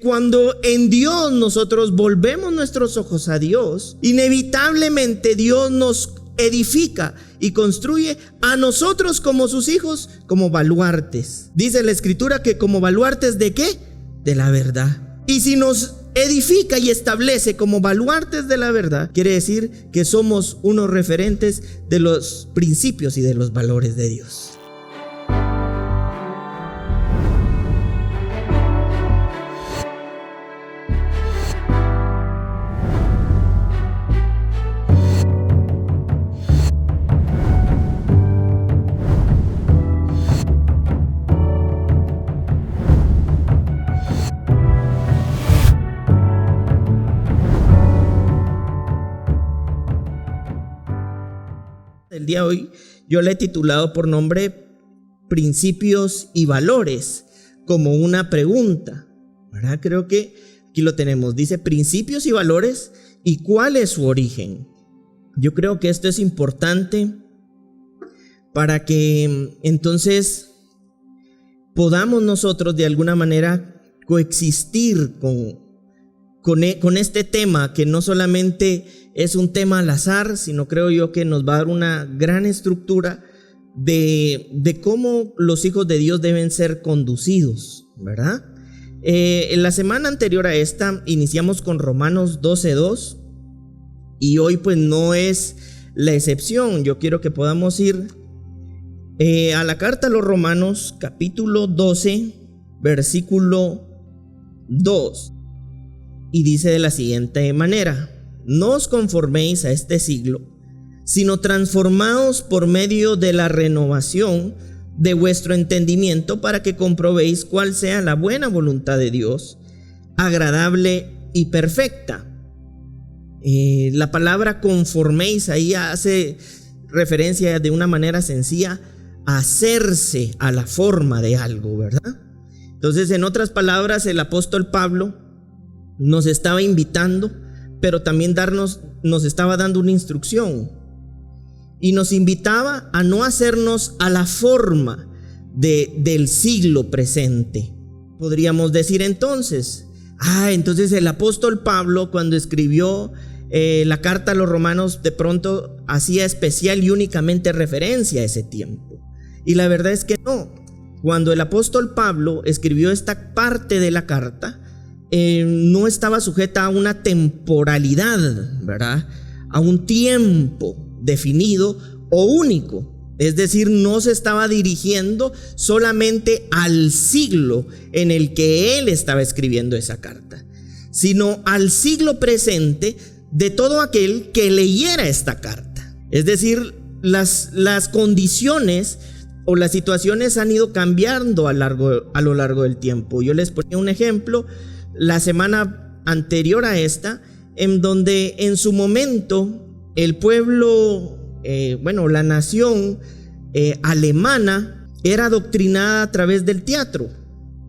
cuando en Dios nosotros volvemos nuestros ojos a Dios, inevitablemente Dios nos edifica y construye a nosotros como sus hijos, como baluartes. Dice la Escritura que como baluartes ¿de qué? De la verdad. Y si nos edifica y establece como baluartes de la verdad, quiere decir que somos unos referentes de los principios y de los valores de Dios. El día de hoy yo le he titulado por nombre Principios y Valores, como una pregunta, ¿verdad? Creo que aquí lo tenemos, dice principios y valores y cuál es su origen. Yo creo que esto es importante para que entonces podamos nosotros de alguna manera coexistir con este tema, que no solamente es un tema al azar, sino creo yo que nos va a dar una gran estructura de cómo los hijos de Dios deben ser conducidos, ¿verdad? En la semana anterior a esta iniciamos con Romanos 12:2 y hoy pues no es la excepción. Yo quiero que podamos ir a la carta a los Romanos capítulo 12 versículo 2 y dice de la siguiente manera: no os conforméis a este siglo, sino transformaos por medio de la renovación de vuestro entendimiento, para que comprobéis cuál sea la buena voluntad de Dios, agradable y perfecta. La palabra conforméis ahí hace referencia de una manera sencilla a hacerse a la forma de algo, ¿verdad? Entonces, en otras palabras, el apóstol Pablo nos estaba invitando, pero también nos estaba dando una instrucción, y nos invitaba a no hacernos a la forma del siglo presente. Podríamos decir entonces el apóstol Pablo, cuando escribió la carta a los Romanos, de pronto hacía especial y únicamente referencia a ese tiempo, y la verdad es que no. Cuando el apóstol Pablo escribió esta parte de la carta, no estaba sujeta a una temporalidad, ¿verdad? A un tiempo definido o único. Es decir, no se estaba dirigiendo solamente al siglo en el que él estaba escribiendo esa carta, sino al siglo presente de todo aquel que leyera esta carta. Es decir, las condiciones o las situaciones han ido cambiando a lo largo del tiempo. Yo les ponía un ejemplo la semana anterior a esta, en donde en su momento el pueblo, la nación alemana era adoctrinada a través del teatro,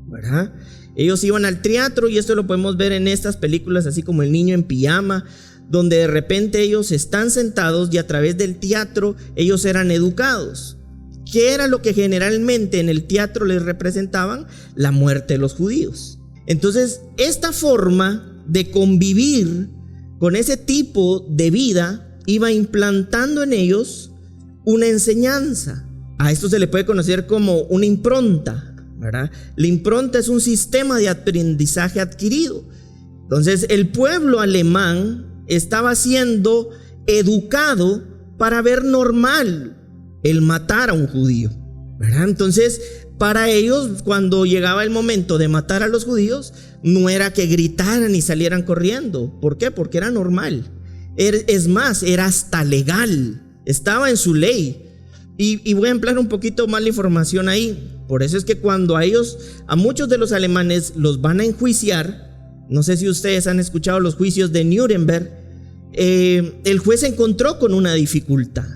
¿verdad? Ellos iban al teatro, y esto lo podemos ver en estas películas, así como El niño en pijama, donde de repente ellos están sentados y a través del teatro ellos eran educados. ¿Qué era lo que generalmente en el teatro les representaban? La muerte de los judíos. Entonces, esta forma de convivir con ese tipo de vida iba implantando en ellos una enseñanza. A esto se le puede conocer como una impronta, ¿verdad? La impronta es un sistema de aprendizaje adquirido. Entonces, el pueblo alemán estaba siendo educado para ver normal el matar a un judío, ¿verdad? Entonces, para ellos, cuando llegaba el momento de matar a los judíos, no era que gritaran y salieran corriendo. ¿Por qué? Porque era normal. Es más, era hasta legal, estaba en su ley. Y voy a emplear un poquito más la información ahí. Por eso es que cuando a muchos de los alemanes los van a enjuiciar, no sé si ustedes han escuchado los juicios de Nuremberg, el juez se encontró con una dificultad.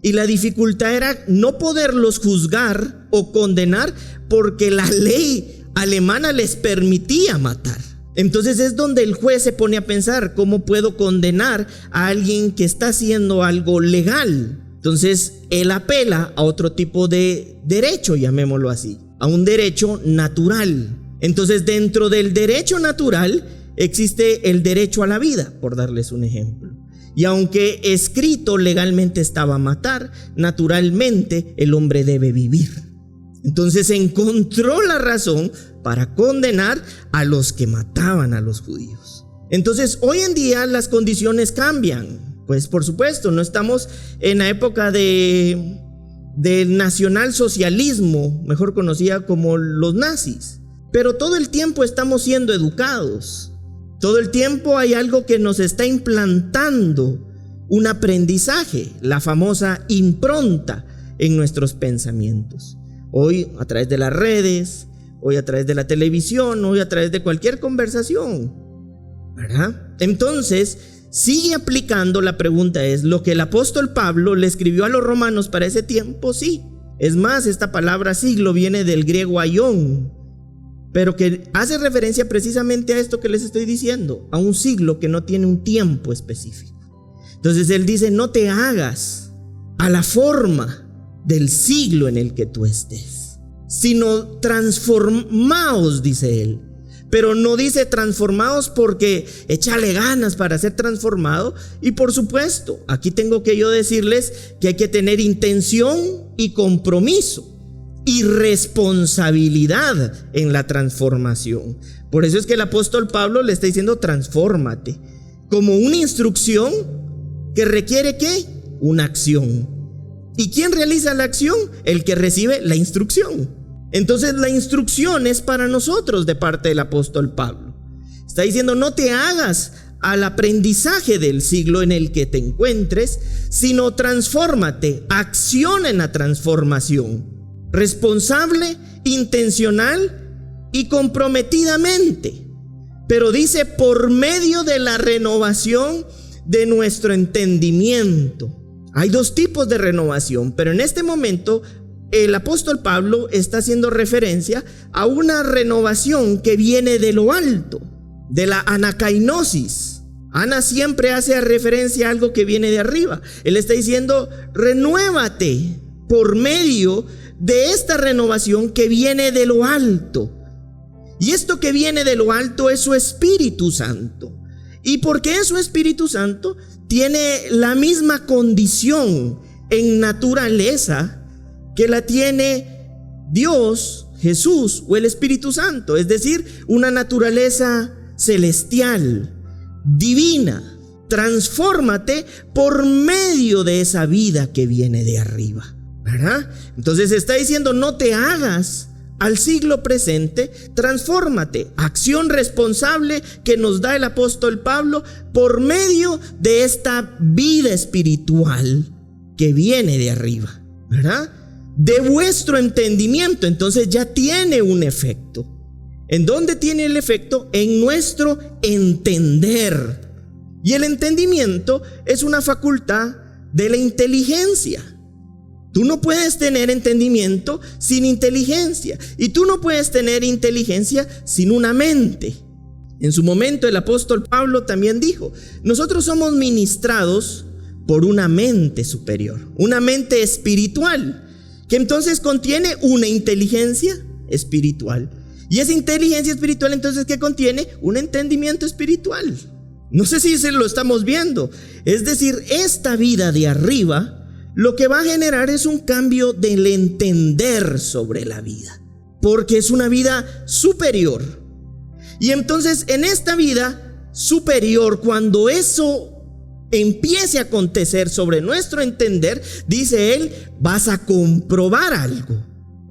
Y la dificultad era no poderlos juzgar o condenar, porque la ley alemana les permitía matar. Entonces es donde el juez se pone a pensar: ¿cómo puedo condenar a alguien que está haciendo algo legal? Entonces él apela a otro tipo de derecho, llamémoslo así, a un derecho natural. Entonces, dentro del derecho natural existe el derecho a la vida, por darles un ejemplo. Y aunque escrito legalmente estaba matar, naturalmente el hombre debe vivir. Entonces encontró la razón para condenar a los que mataban a los judíos. Entonces, hoy en día las condiciones cambian. Pues por supuesto, no estamos en la época del nacionalsocialismo, mejor conocida como los nazis. Pero todo el tiempo estamos siendo educados. Todo el tiempo hay algo que nos está implantando un aprendizaje, la famosa impronta en nuestros pensamientos. Hoy a través de las redes, hoy a través de la televisión, hoy a través de cualquier conversación, ¿verdad? Entonces, sigue aplicando. La pregunta es, ¿lo que el apóstol Pablo le escribió a los romanos para ese tiempo? Sí. Es más, esta palabra siglo viene del griego aión, pero que hace referencia precisamente a esto que les estoy diciendo, a un siglo que no tiene un tiempo específico. Entonces él dice, no te hagas a la forma del siglo en el que tú estés, sino transformaos, dice él. Pero no dice transformaos porque échale ganas para ser transformado. Y por supuesto, aquí tengo que yo decirles que hay que tener intención y compromiso y responsabilidad en la transformación. Por eso es que el apóstol Pablo le está diciendo transfórmate, como una instrucción que requiere ¿qué? Una acción. ¿Y quién realiza la acción? El que recibe la instrucción. Entonces la instrucción es para nosotros de parte del apóstol Pablo. Está diciendo, no te hagas al aprendizaje del siglo en el que te encuentres, sino transfórmate, acciona en la transformación, responsable, intencional y comprometidamente. Pero dice, por medio de la renovación de nuestro entendimiento. Hay dos tipos de renovación, pero en este momento el apóstol Pablo está haciendo referencia a una renovación que viene de lo alto, de la anacainosis. Ana siempre hace referencia a algo que viene de arriba. Él está diciendo, renuévate por medio de esta renovación que viene de lo alto. Y esto que viene de lo alto es su Espíritu Santo. ¿Y por qué su Espíritu Santo tiene la misma condición en naturaleza que la tiene Dios, Jesús o el Espíritu Santo? Es decir, una naturaleza celestial, divina. Transfórmate por medio de esa vida que viene de arriba, ¿verdad? Entonces está diciendo, no te hagas al siglo presente, transfórmate. Acción responsable que nos da el apóstol Pablo por medio de esta vida espiritual que viene de arriba, ¿verdad? De vuestro entendimiento. Entonces ya tiene un efecto. ¿En dónde tiene el efecto? En nuestro entender. Y el entendimiento es una facultad de la inteligencia. Tú no puedes tener entendimiento sin inteligencia. Y tú no puedes tener inteligencia sin una mente. En su momento el apóstol Pablo también dijo, nosotros somos ministrados por una mente superior, una mente espiritual, que entonces contiene una inteligencia espiritual. Y esa inteligencia espiritual entonces ¿qué contiene? Un entendimiento espiritual. No sé si se lo estamos viendo. Es decir, esta vida de arriba lo que va a generar es un cambio del entender sobre la vida, porque es una vida superior. Y entonces en esta vida superior, cuando eso empiece a acontecer sobre nuestro entender, dice él, vas a comprobar algo.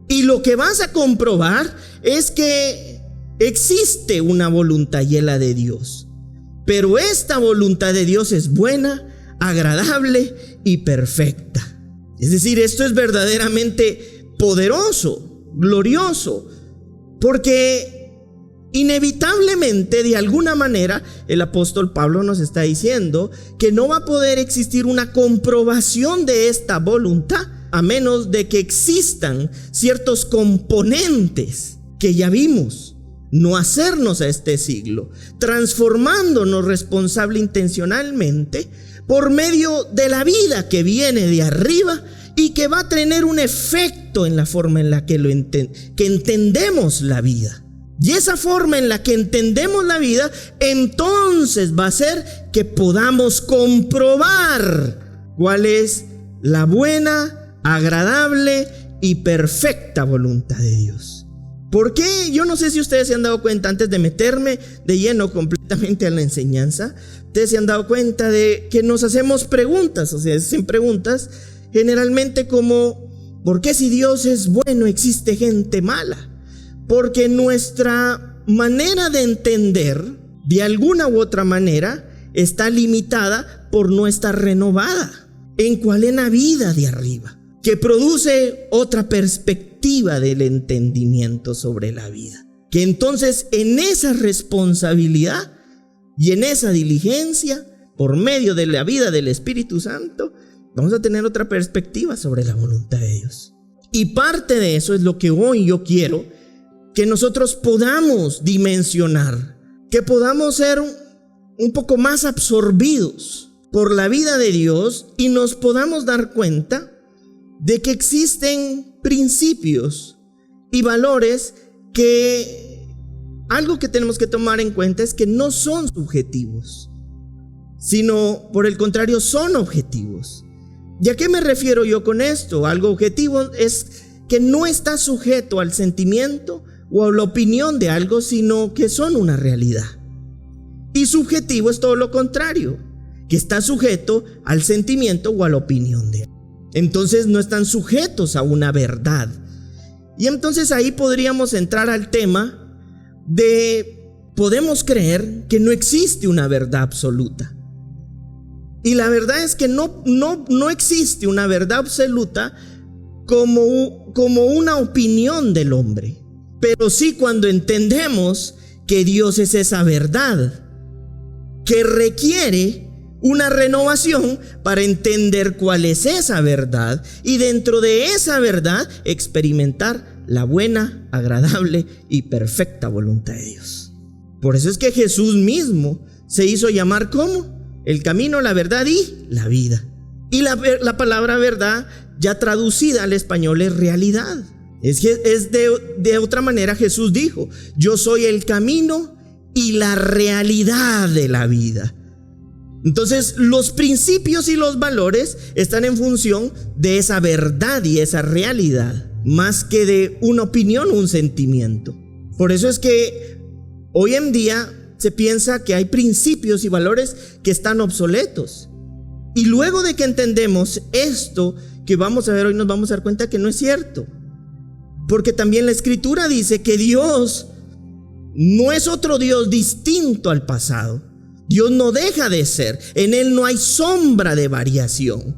Y lo que vas a comprobar es que existe una voluntad y es la de Dios. Pero esta voluntad de Dios es buena, agradable y perfecta. Es decir, esto es verdaderamente poderoso, glorioso, porque inevitablemente, de alguna manera, el apóstol Pablo nos está diciendo que no va a poder existir una comprobación de esta voluntad a menos de que existan ciertos componentes que ya vimos. No hacernos a este siglo, transformándonos responsable intencionalmente por medio de la vida que viene de arriba y que va a tener un efecto en la forma en la que entendemos la vida. Y esa forma en la que entendemos la vida, entonces va a ser que podamos comprobar cuál es la buena, agradable y perfecta voluntad de Dios. ¿Por qué? Yo no sé si ustedes se han dado cuenta, antes de meterme de lleno completamente a la enseñanza, ustedes se han dado cuenta de que nos hacemos preguntas, o sea, hacen preguntas generalmente como: ¿por qué si Dios es bueno existe gente mala? Porque nuestra manera de entender, de alguna u otra manera, está limitada por no estar renovada. ¿En cuál? En la vida de arriba, que produce otra perspectiva del entendimiento sobre la vida. Que entonces en esa responsabilidad y en esa diligencia, por medio de la vida del Espíritu Santo, vamos a tener otra perspectiva sobre la voluntad de Dios. Y parte de eso es lo que hoy yo quiero que nosotros podamos dimensionar, que podamos ser un poco más absorbidos por la vida de Dios y nos podamos dar cuenta de que existen principios y valores que algo que tenemos que tomar en cuenta es que no son subjetivos, sino por el contrario son objetivos. ¿Y a qué me refiero yo con esto? Algo objetivo es que no está sujeto al sentimiento o a la opinión de algo, sino que son una realidad. Y subjetivo es todo lo contrario, que está sujeto al sentimiento o a la opinión de algo. Entonces no están sujetos a una verdad. Y entonces ahí podríamos entrar al tema de: podemos creer que no existe una verdad absoluta. Y la verdad es que no existe una verdad absoluta como una opinión del hombre. Pero sí cuando entendemos que Dios es esa verdad, que requiere una renovación para entender cuál es esa verdad y dentro de esa verdad experimentar la buena, agradable y perfecta voluntad de Dios. Por eso es que Jesús mismo se hizo llamar ¿cómo? El camino, la verdad y la vida. Y la palabra verdad, ya traducida al español, es realidad. De otra manera Jesús dijo: yo soy el camino y la realidad de la vida. Entonces los principios y los valores están en función de esa verdad y esa realidad, más que de una opinión o un sentimiento. Por eso es que hoy en día se piensa que hay principios y valores que están obsoletos. Y luego de que entendemos esto que vamos a ver hoy, nos vamos a dar cuenta que no es cierto. Porque también la Escritura dice que Dios no es otro Dios distinto al pasado. Dios no deja de ser. En Él no hay sombra de variación.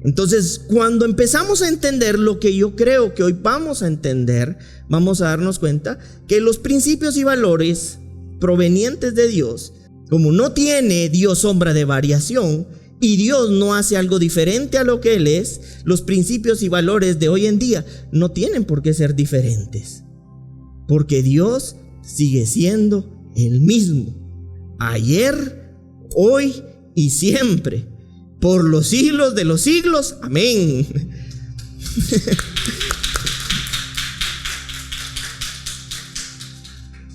Entonces, cuando empezamos a entender lo que yo creo que hoy vamos a entender, vamos a darnos cuenta que los principios y valores provenientes de Dios, como no tiene Dios sombra de variación y Dios no hace algo diferente a lo que Él es, los principios y valores de hoy en día no tienen por qué ser diferentes, porque Dios sigue siendo el mismo, ayer, hoy y siempre, por los siglos de los siglos. Amén.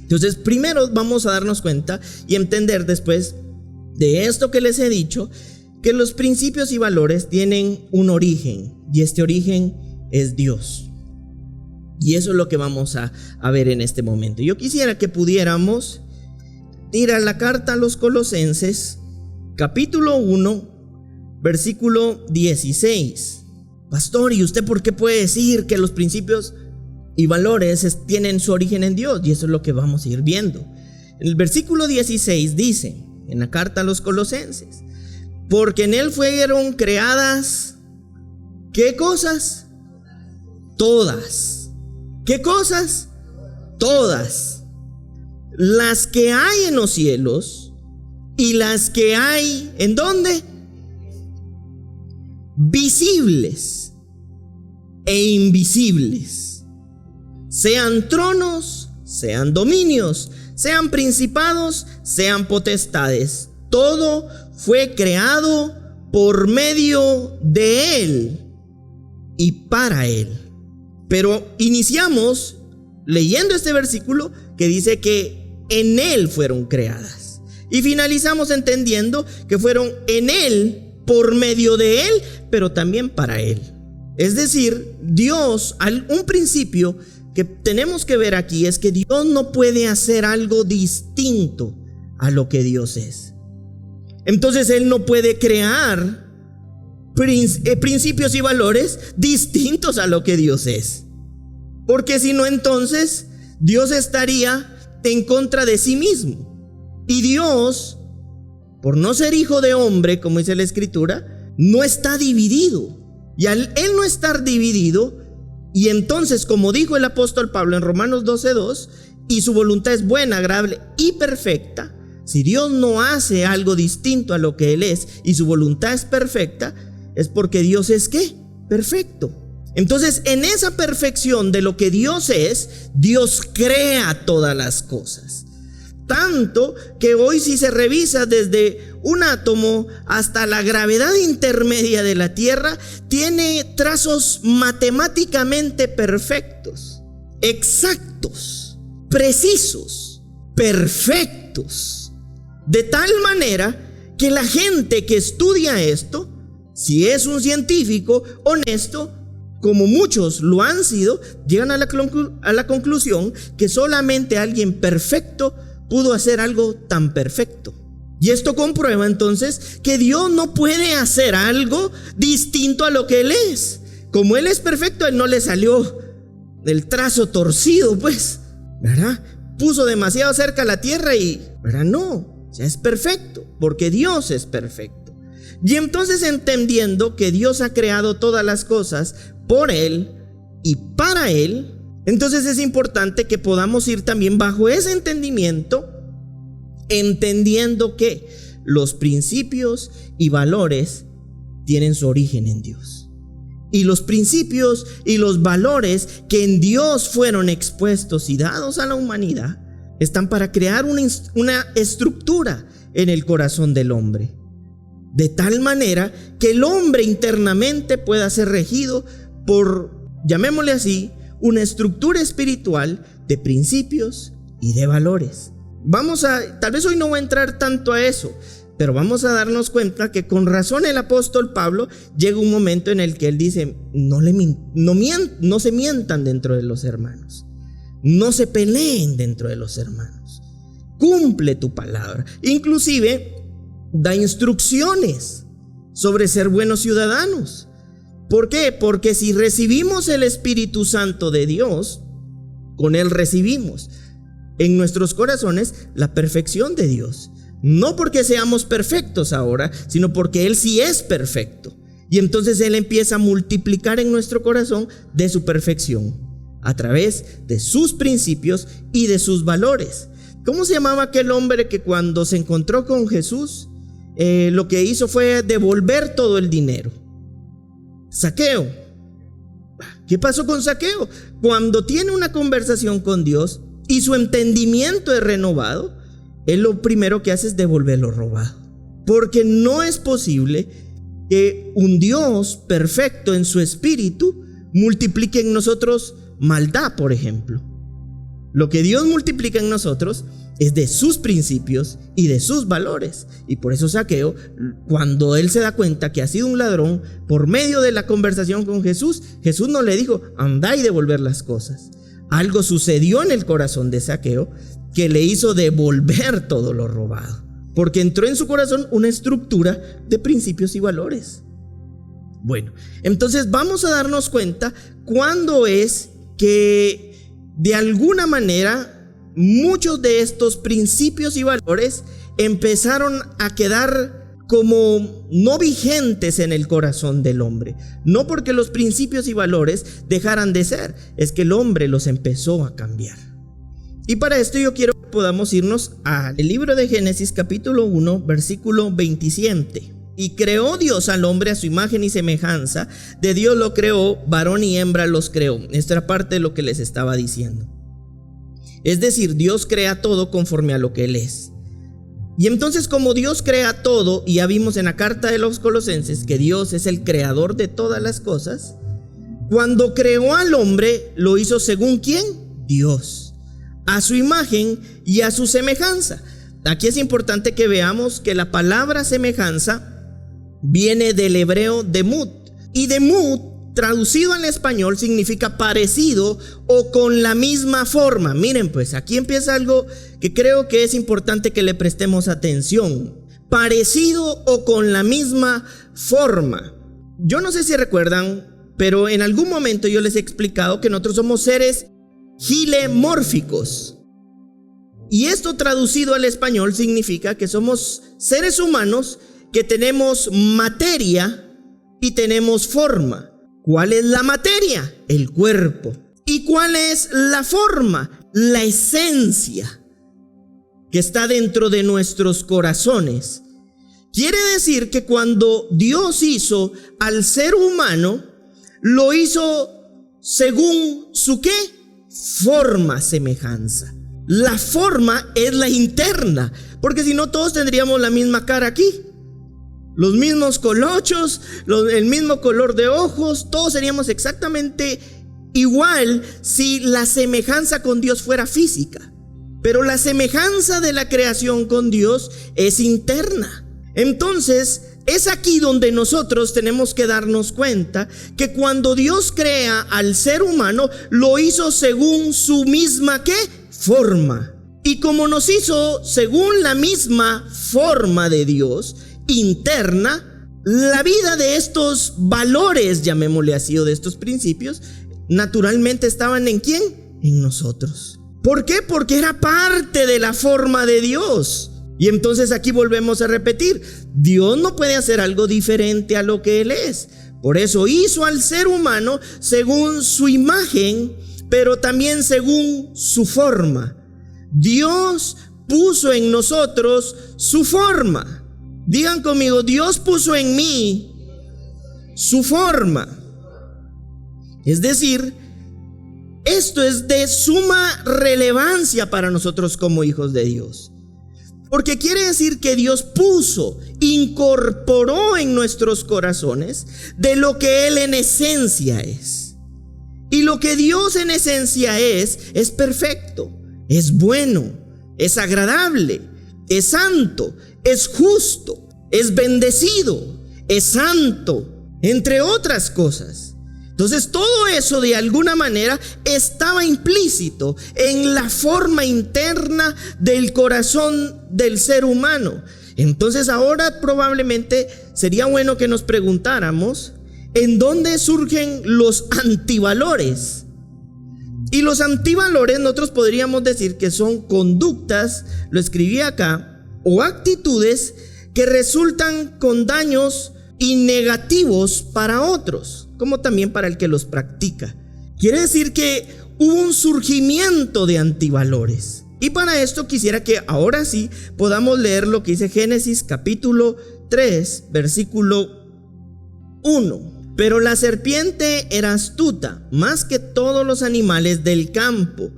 Entonces, primero vamos a darnos cuenta y entender después de esto que les he dicho, que los principios y valores tienen un origen, y este origen es Dios. Y eso es lo que vamos a ver en este momento. Yo quisiera que pudiéramos ir a la carta a los Colosenses, capítulo 1, versículo 16. Pastor, ¿y usted por qué puede decir que los principios y valores tienen su origen en Dios? Y eso es lo que vamos a ir viendo. En el versículo 16 dice, en la carta a los Colosenses: porque en Él fueron creadas, ¿qué cosas? Todas. ¿Qué cosas? Todas. Las que hay en los cielos y las que hay, ¿en dónde? Visibles e invisibles. Sean tronos, sean dominios, sean principados, sean potestades. Todo fue creado por medio de Él y para Él. Pero iniciamos leyendo este versículo que dice que en Él fueron creadas. Y finalizamos entendiendo que fueron en Él, por medio de Él, pero también para Él. Es decir, Dios, un principio que tenemos que ver aquí es que Dios no puede hacer algo distinto a lo que Dios es. Entonces Él no puede crear principios y valores distintos a lo que Dios es. Porque si no, entonces Dios estaría en contra de sí mismo. Y Dios, por no ser hijo de hombre, como dice la Escritura, no está dividido. Y al Él no estar dividido, y entonces, como dijo el apóstol Pablo en Romanos 12:2, y su voluntad es buena, agradable y perfecta, si Dios no hace algo distinto a lo que Él es, y su voluntad es perfecta, es porque Dios es ¿qué? Perfecto. Entonces, en esa perfección de lo que Dios es, Dios crea todas las cosas. Tanto que hoy, si se revisa desde un átomo hasta la gravedad intermedia de la Tierra, tiene trazos matemáticamente perfectos, exactos, precisos, perfectos. De tal manera que la gente que estudia esto, si es un científico honesto, como muchos lo han sido, llegan a la conclusión que solamente alguien perfecto pudo hacer algo tan perfecto. Y esto comprueba entonces que Dios no puede hacer algo distinto a lo que Él es. Como Él es perfecto, a Él no le salió el trazo torcido, pues, ¿verdad? Puso demasiado cerca la tierra y, ¿verdad? No, ya es perfecto, porque Dios es perfecto. Y entonces, entendiendo que Dios ha creado todas las cosas por Él y para Él, entonces es importante que podamos ir también bajo ese entendimiento, entendiendo que los principios y valores tienen su origen en Dios. Y los principios y los valores que en Dios fueron expuestos y dados a la humanidad están para crear una estructura en el corazón del hombre, de tal manera que el hombre internamente pueda ser regido por, llamémosle así, una estructura espiritual de principios y de valores. Tal vez hoy no voy a entrar tanto a eso, pero vamos a darnos cuenta que con razón el apóstol Pablo llega un momento en el que él dice: no se mientan dentro de los hermanos, no se peleen dentro de los hermanos, cumple tu palabra. Inclusive da instrucciones sobre ser buenos ciudadanos. ¿Por qué? Porque si recibimos el Espíritu Santo de Dios, con Él recibimos en nuestros corazones la perfección de Dios. No porque seamos perfectos ahora, sino porque Él sí es perfecto. Y entonces Él empieza a multiplicar en nuestro corazón de su perfección, a través de sus principios y de sus valores. ¿Cómo se llamaba aquel hombre que cuando se encontró con Jesús, lo que hizo fue devolver todo el dinero? Zaqueo. ¿Qué pasó con Zaqueo? Cuando tiene una conversación con Dios y su entendimiento es renovado, él lo primero que hace es devolver lo robado. Porque no es posible que un Dios perfecto en su espíritu multiplique en nosotros maldad, por ejemplo. Lo que Dios multiplica en nosotros es de sus principios y de sus valores. Y por eso Zaqueo, cuando él se da cuenta que ha sido un ladrón, por medio de la conversación con Jesús, Jesús no le dijo: anda y devolver las cosas. Algo sucedió en el corazón de Zaqueo que le hizo devolver todo lo robado, porque entró en su corazón una estructura de principios y valores. Bueno, entonces vamos a darnos cuenta cuándo es que de alguna manera muchos de estos principios y valores empezaron a quedar como no vigentes en el corazón del hombre. No porque los principios y valores dejaran de ser, es que el hombre los empezó a cambiar. Y para esto yo quiero que podamos irnos al libro de Génesis capítulo 1 versículo 27. Y creó Dios al hombre a su imagen y semejanza, de Dios lo creó, varón y hembra los creó. Esta era parte de lo que les estaba diciendo. Es decir, Dios crea todo conforme a lo que Él es. Y entonces, como Dios crea todo, y ya vimos en la carta de los Colosenses que Dios es el creador de todas las cosas, cuando creó al hombre, lo hizo según ¿quién? Dios. a su imagen y a su semejanza. Aquí es importante que veamos que la palabra semejanza viene del hebreo demut, y demut traducido al español significa parecido o con la misma forma. Miren, pues aquí empieza algo que creo que es importante que le prestemos atención. Parecido o con la misma forma. Yo no sé si recuerdan, pero en algún momento yo les he explicado que nosotros somos seres gilemórficos. Y esto traducido al español significa que somos seres humanos que tenemos materia y tenemos forma. ¿Cuál es la materia? El cuerpo. ¿Y cuál es la forma? La esencia que está dentro de nuestros corazones. Quiere decir que cuando Dios hizo al ser humano, lo hizo según su ¿qué? Forma, semejanza. La forma es la interna, porque si no todos tendríamos la misma cara aquí, los mismos colochos, el mismo color de ojos, todos seríamos exactamente igual si la semejanza con Dios fuera física. Pero la semejanza de la creación con Dios es interna. Entonces, es aquí donde nosotros tenemos que darnos cuenta que cuando Dios crea al ser humano, lo hizo según su misma ¿qué? Forma. Y como nos hizo según la misma forma de Dios, interna, la vida de estos valores, llamémosle así, o de estos principios, naturalmente estaban ¿en quién? En nosotros. ¿Por qué? Porque era parte de la forma de Dios. Y entonces aquí volvemos a repetir, Dios no puede hacer algo diferente a lo que Él es. Por eso hizo al ser humano según su imagen, pero también según su forma. Dios puso en nosotros su forma. Digan conmigo, Dios puso en mí su forma. Es decir, esto es de suma relevancia para nosotros como hijos de Dios. Porque quiere decir que Dios incorporó en nuestros corazones de lo que Él en esencia es. Y lo que Dios en esencia es perfecto, es bueno, es agradable, es santo, es justo, es bendecido, es santo, entre otras cosas. Entonces todo eso de alguna manera estaba implícito en la forma interna del corazón del ser humano. Entonces ahora probablemente sería bueno que nos preguntáramos ¿en dónde surgen los antivalores? Y los antivalores nosotros podríamos decir que son conductas, lo escribí acá, o actitudes que resultan con daños y negativos para otros, como también para el que los practica. Quiere decir que hubo un surgimiento de antivalores. Y para esto quisiera que ahora sí podamos leer lo que dice Génesis capítulo 3, versículo 1. Pero la serpiente era astuta, más que todos los animales del campo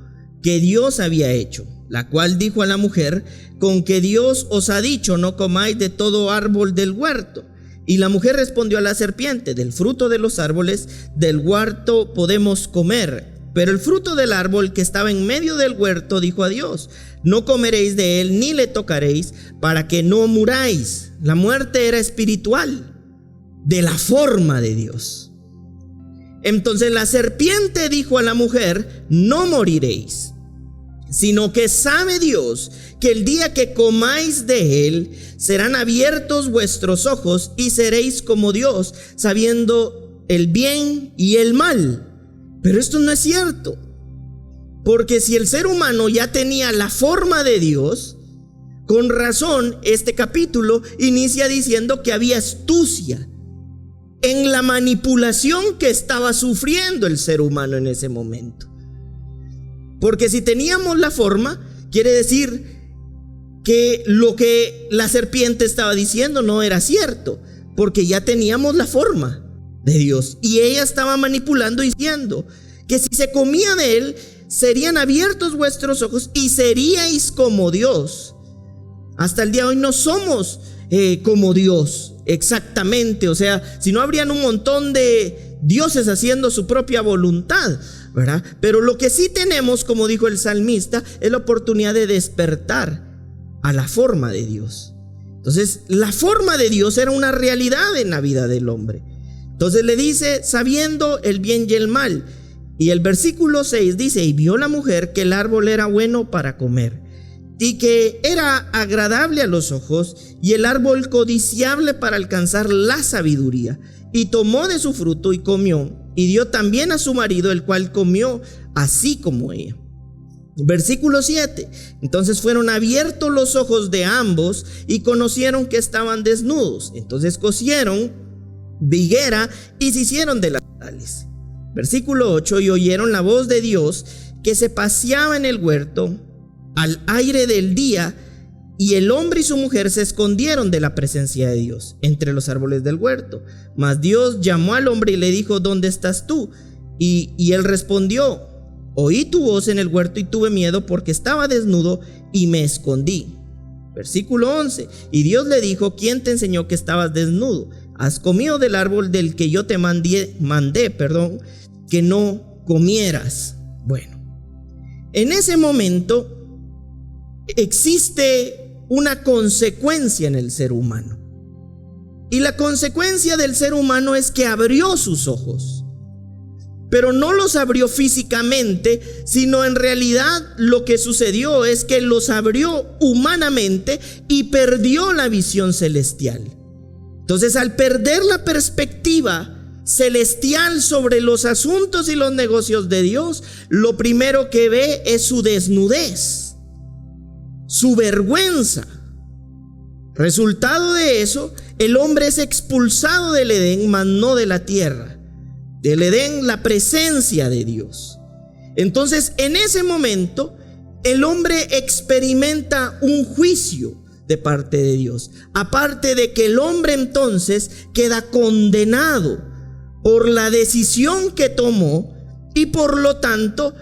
que Dios había hecho, la cual dijo a la mujer: con que Dios os ha dicho, no comáis de todo árbol del huerto. Y la mujer respondió a la serpiente: del fruto de los árboles del huerto podemos comer, pero el fruto del árbol que estaba en medio del huerto dijo a Dios: no comeréis de él ni le tocaréis, para que no muráis. La muerte era espiritual, de la forma de Dios. Entonces la serpiente dijo a la mujer: no moriréis, sino que sabe Dios que el día que comáis de él, serán abiertos vuestros ojos y seréis como Dios, sabiendo el bien y el mal. Pero esto no es cierto, porque si el ser humano ya tenía la forma de Dios, con razón este capítulo inicia diciendo que había astucia en la manipulación que estaba sufriendo el ser humano en ese momento. Porque si teníamos la forma, quiere decir que lo que la serpiente estaba diciendo no era cierto, porque ya teníamos la forma de Dios. Y ella estaba manipulando diciendo que si se comía de él, serían abiertos vuestros ojos y seríais como Dios. Hasta el día de hoy no somos como Dios exactamente, o sea, si no habrían un montón de dioses haciendo su propia voluntad. ¿verdad? Pero lo que sí tenemos, como dijo el salmista, es la oportunidad de despertar a la forma de Dios. Entonces, la forma de Dios era una realidad en la vida del hombre. Entonces le dice, sabiendo el bien y el mal. Y el versículo 6 dice, y vio la mujer que el árbol era bueno para comer, y que era agradable a los ojos, y el árbol codiciable para alcanzar la sabiduría. Y tomó de su fruto y comió, y dio también a su marido, el cual comió así como ella. Versículo 7. Entonces fueron abiertos los ojos de ambos, y conocieron que estaban desnudos. Entonces cosieron higuera y se hicieron delantales. Versículo 8. Y oyeron la voz de Dios que se paseaba en el huerto al aire del día, y el hombre y su mujer se escondieron de la presencia de Dios entre los árboles del huerto. Mas Dios llamó al hombre y le dijo, ¿dónde estás tú? Y él respondió, oí tu voz en el huerto y tuve miedo porque estaba desnudo y me escondí. Versículo 11. Y Dios le dijo, ¿quién te enseñó que estabas desnudo? Has comido del árbol del que yo te mandé, que no comieras. Bueno, en ese momento existe una consecuencia en el ser humano. Y la consecuencia del ser humano es que abrió sus ojos. Pero no los abrió físicamente, sino en realidad lo que sucedió es que los abrió humanamente y perdió la visión celestial. Entonces, al perder la perspectiva celestial sobre los asuntos y los negocios de Dios, lo primero que ve es su desnudez, su vergüenza. Resultado de eso, el hombre es expulsado del Edén, mas no de la tierra. Del Edén, la presencia de Dios. Entonces, en ese momento, el hombre experimenta un juicio de parte de Dios. Aparte de que el hombre entonces queda condenado por la decisión que tomó, y por lo tanto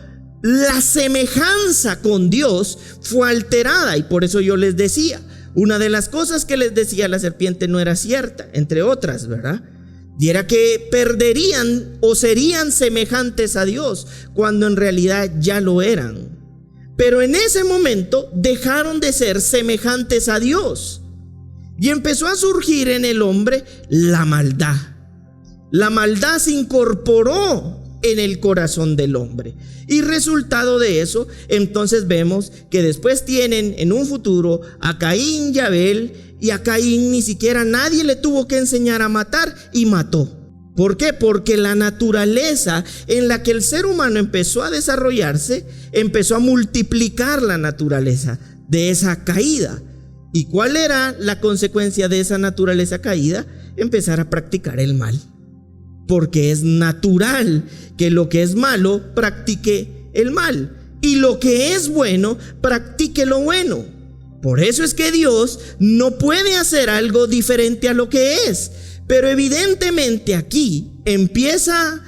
la semejanza con Dios fue alterada. Y por eso yo les decía, una de las cosas que les decía la serpiente no era cierta, entre otras, ¿verdad? Y era que perderían o serían semejantes a Dios, cuando en realidad ya lo eran. Pero en ese momento dejaron de ser semejantes a Dios, y empezó a surgir en el hombre la maldad. La maldad se incorporó en el corazón del hombre, y resultado de eso, entonces vemos que después tienen en un futuro a Caín y Abel. Y a Caín ni siquiera nadie le tuvo que enseñar a matar, y mató. ¿Por qué? Porque la naturaleza en la que el ser humano empezó a desarrollarse, empezó a multiplicar la naturaleza de esa caída. ¿Y cuál era la consecuencia de esa naturaleza caída? Empezar a practicar el mal. Porque es natural que lo que es malo practique el mal, y lo que es bueno practique lo bueno. Por eso es que Dios no puede hacer algo diferente a lo que es. Pero evidentemente aquí empieza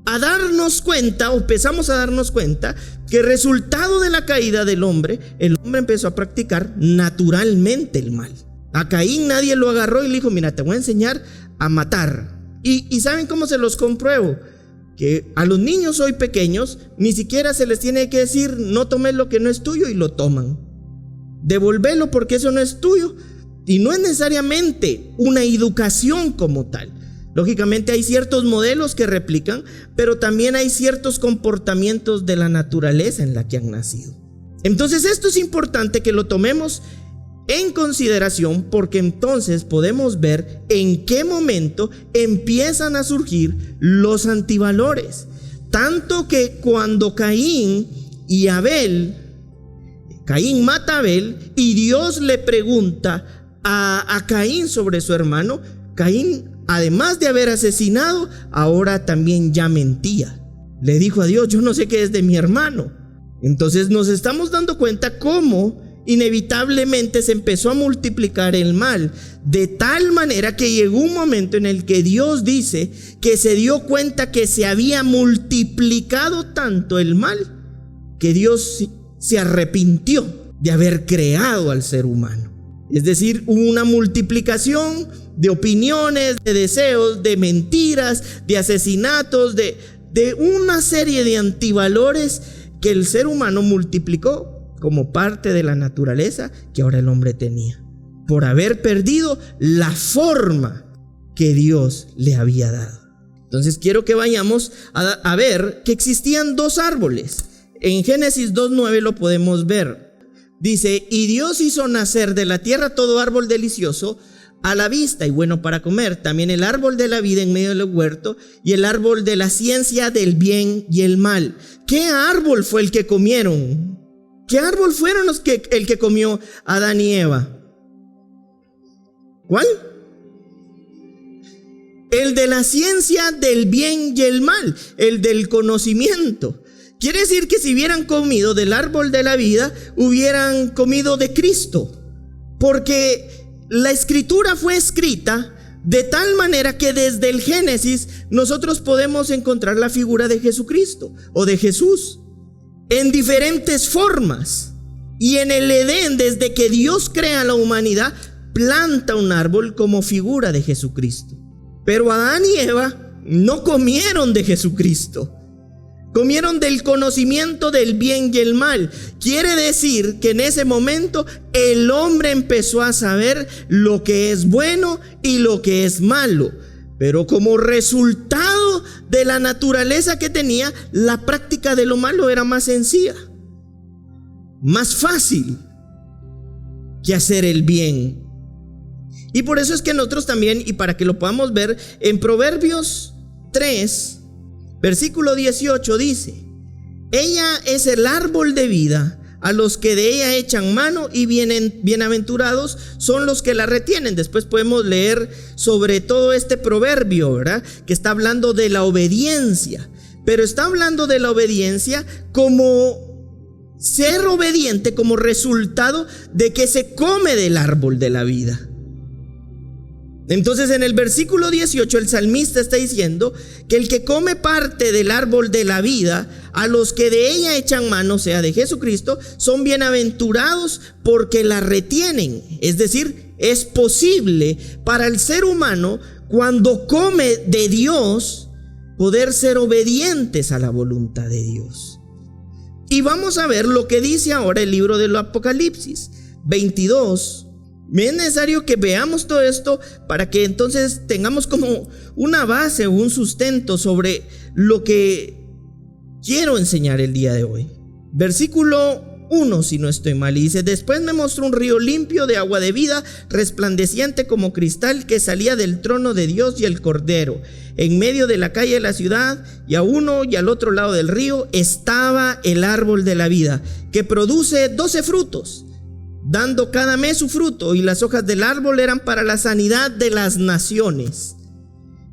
a darnos cuenta, o empezamos a darnos cuenta, que resultado de la caída del hombre, el hombre empezó a practicar naturalmente el mal. A Caín nadie lo agarró y le dijo, mira, te voy a enseñar a matar. ¿Y saben cómo se los compruebo? Que a los niños hoy pequeños ni siquiera se les tiene que decir, no tomes lo que no es tuyo, y lo toman. Devolverlo porque eso no es tuyo. Y no es necesariamente una educación como tal. Lógicamente hay ciertos modelos que replican, pero también hay ciertos comportamientos de la naturaleza en la que han nacido. Entonces esto es importante que lo tomemos en consideración, porque entonces podemos ver en qué momento empiezan a surgir los antivalores. Tanto que cuando Caín mata a Abel, y Dios le pregunta a Caín sobre su hermano, Caín, además de haber asesinado, ahora también ya mentía. Le dijo a Dios, yo no sé qué es de mi hermano. Entonces nos estamos dando cuenta cómo inevitablemente se empezó a multiplicar el mal, de tal manera que llegó un momento en el que Dios dice que se dio cuenta que se había multiplicado tanto el mal, que Dios se arrepintió de haber creado al ser humano. Es decir, hubo una multiplicación de opiniones, de deseos, de mentiras, de asesinatos, de una serie de antivalores que el ser humano multiplicó como parte de la naturaleza que ahora el hombre tenía, por haber perdido la forma que Dios le había dado. Entonces quiero que vayamos a ver que existían dos árboles. En Génesis 2:9 lo podemos ver. Dice: y Dios hizo nacer de la tierra todo árbol delicioso a la vista y bueno para comer, también el árbol de la vida en medio del huerto y el árbol de la ciencia del bien y el mal. ¿Qué árbol fue el que comieron? ¿Qué árbol fueron el que comió Adán y Eva? ¿Cuál? El de la ciencia del bien y el mal, el del conocimiento. Quiere decir que si hubieran comido del árbol de la vida, hubieran comido de Cristo. Porque la escritura fue escrita de tal manera que desde el Génesis nosotros podemos encontrar la figura de Jesucristo o de Jesús en diferentes formas. Y en el Edén, desde que Dios crea a la humanidad, planta un árbol como figura de Jesucristo. Pero Adán y Eva no comieron de Jesucristo. Comieron del conocimiento del bien y el mal. Quiere decir que en ese momento el hombre empezó a saber lo que es bueno y lo que es malo. Pero como resultado de la naturaleza que tenía, la práctica de lo malo era más sencilla, más fácil que hacer el bien. Y por eso es que nosotros también, y para que lo podamos ver, en Proverbios 3, versículo 18 dice: ella es el árbol de vida, a los que de ella echan mano y bienaventurados son los que la retienen. Después podemos leer sobre todo este proverbio, ¿verdad? Que está hablando de la obediencia, pero está hablando de la obediencia como ser obediente como resultado de que se come del árbol de la vida. Entonces en el versículo 18 el salmista está diciendo que el que come parte del árbol de la vida, a los que de ella echan mano, o sea de Jesucristo, son bienaventurados porque la retienen. Es decir, es posible para el ser humano, cuando come de Dios, poder ser obedientes a la voluntad de Dios. Y vamos a ver lo que dice ahora el libro del Apocalipsis 22. Es necesario que veamos todo esto para que entonces tengamos como una base o un sustento sobre lo que quiero enseñar el día de hoy. Versículo 1, si no estoy mal, y dice: después me mostró un río limpio de agua de vida, resplandeciente como cristal, que salía del trono de Dios y el Cordero. En medio de la calle de la ciudad, y a uno y al otro lado del río, estaba el árbol de la vida, que produce 12 frutos, dando cada mes su fruto, y las hojas del árbol eran para la sanidad de las naciones.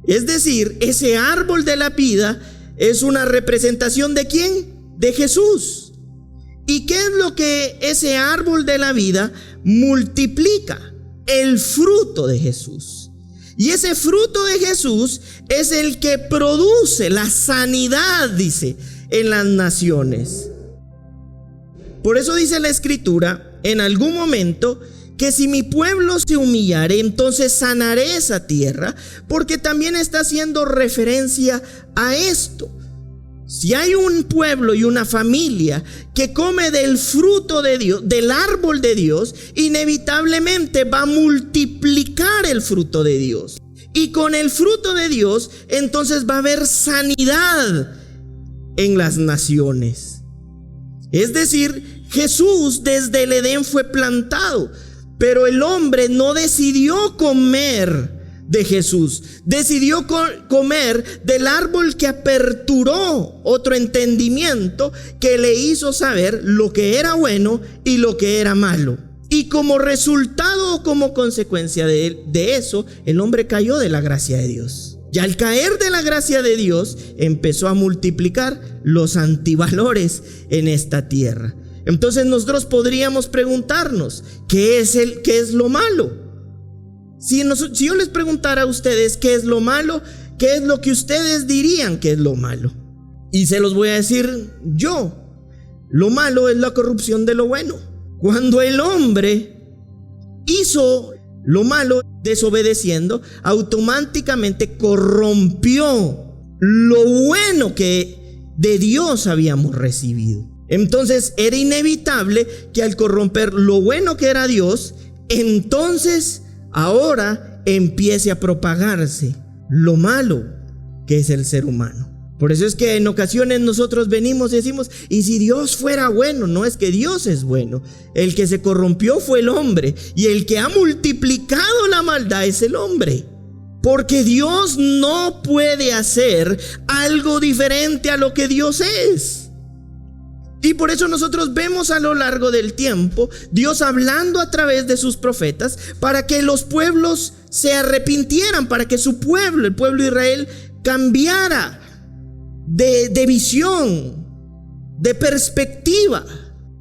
Es decir, ese árbol de la vida es una representación ¿de quién? De Jesús. ¿Y qué es lo que ese árbol de la vida multiplica? El fruto de Jesús. Y ese fruto de Jesús es el que produce la sanidad, dice, en las naciones. Por eso dice la escritura en algún momento que si mi pueblo se humillare, entonces sanaré esa tierra, porque también está haciendo referencia a esto. Si hay un pueblo y una familia que come del fruto de Dios, del árbol de Dios, inevitablemente va a multiplicar el fruto de Dios. Y con el fruto de Dios, entonces va a haber sanidad en las naciones. Es decir, Jesús desde el Edén fue plantado, pero el hombre no decidió comer de Jesús, decidió comer del árbol que aperturó otro entendimiento que le hizo saber lo que era bueno y lo que era malo. Y como resultado o como consecuencia de eso, el hombre cayó de la gracia de Dios. Y al caer de la gracia de Dios, empezó a multiplicar los antivalores en esta tierra. Entonces nosotros podríamos preguntarnos, ¿qué es lo malo? Si yo les preguntara a ustedes qué es lo malo, ¿qué es lo que ustedes dirían que es lo malo? Y se los voy a decir yo. Lo malo es la corrupción de lo bueno. Cuando el hombre hizo lo malo desobedeciendo, automáticamente corrompió lo bueno que de Dios habíamos recibido. Entonces era inevitable que al corromper lo bueno que era Dios, entonces ahora empiece a propagarse lo malo que es el ser humano. Por eso es que en ocasiones nosotros venimos y decimos, ¿y si Dios fuera bueno? No, es que Dios es bueno. El que se corrompió fue el hombre, y el que ha multiplicado la maldad es el hombre. Porque Dios no puede hacer algo diferente a lo que Dios es. Y por eso nosotros vemos a lo largo del tiempo Dios hablando a través de sus profetas para que los pueblos se arrepintieran, para que su pueblo, el pueblo de Israel, cambiara de visión, de perspectiva.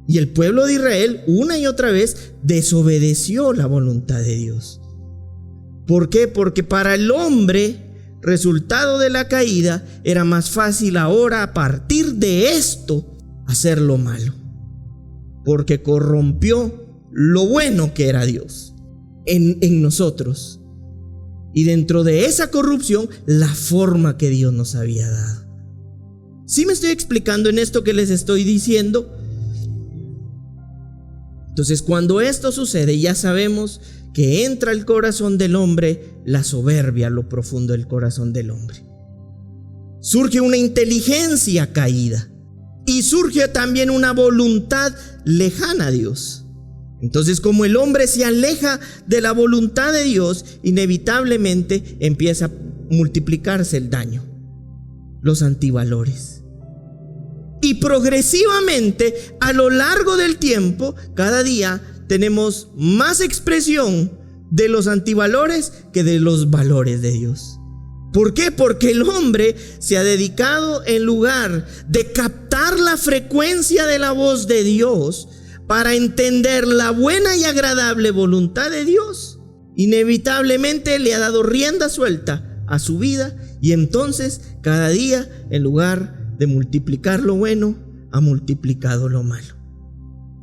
Y el pueblo de Israel una y otra vez desobedeció la voluntad de Dios. ¿Por qué? Porque para el hombre, resultado de la caída, era más fácil ahora, a partir de esto, hacer lo malo, porque corrompió lo bueno que era Dios en nosotros, y dentro de esa corrupción la forma que Dios nos había dado. ¿Sí me estoy explicando en esto que les estoy diciendo? Entonces, cuando esto sucede, ya sabemos que entra al corazón del hombre la soberbia, lo profundo del corazón del hombre. Surge una inteligencia caída. Y surge también una voluntad lejana a Dios. Entonces, como el hombre se aleja de la voluntad de Dios, inevitablemente empieza a multiplicarse el daño, los antivalores. Y progresivamente, a lo largo del tiempo, cada día tenemos más expresión de los antivalores que de los valores de Dios. ¿Por qué? Porque el hombre se ha dedicado, en lugar de captar la frecuencia de la voz de Dios para entender la buena y agradable voluntad de Dios, inevitablemente le ha dado rienda suelta a su vida, y entonces cada día, en lugar de multiplicar lo bueno, ha multiplicado lo malo.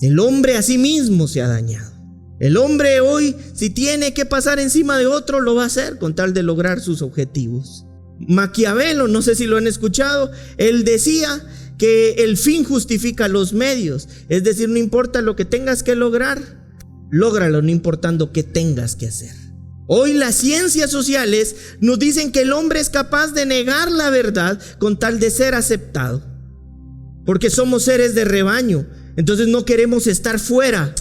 El hombre a sí mismo se ha dañado. El hombre hoy, si tiene que pasar encima de otro, lo va a hacer con tal de lograr sus objetivos. Maquiavelo, no sé si lo han escuchado, él decía que el fin justifica los medios. Es decir, no importa lo que tengas que lograr, lógralo, no importando qué tengas que hacer. Hoy las ciencias sociales nos dicen que el hombre es capaz de negar la verdad con tal de ser aceptado, porque somos seres de rebaño. Entonces no queremos estar fuera,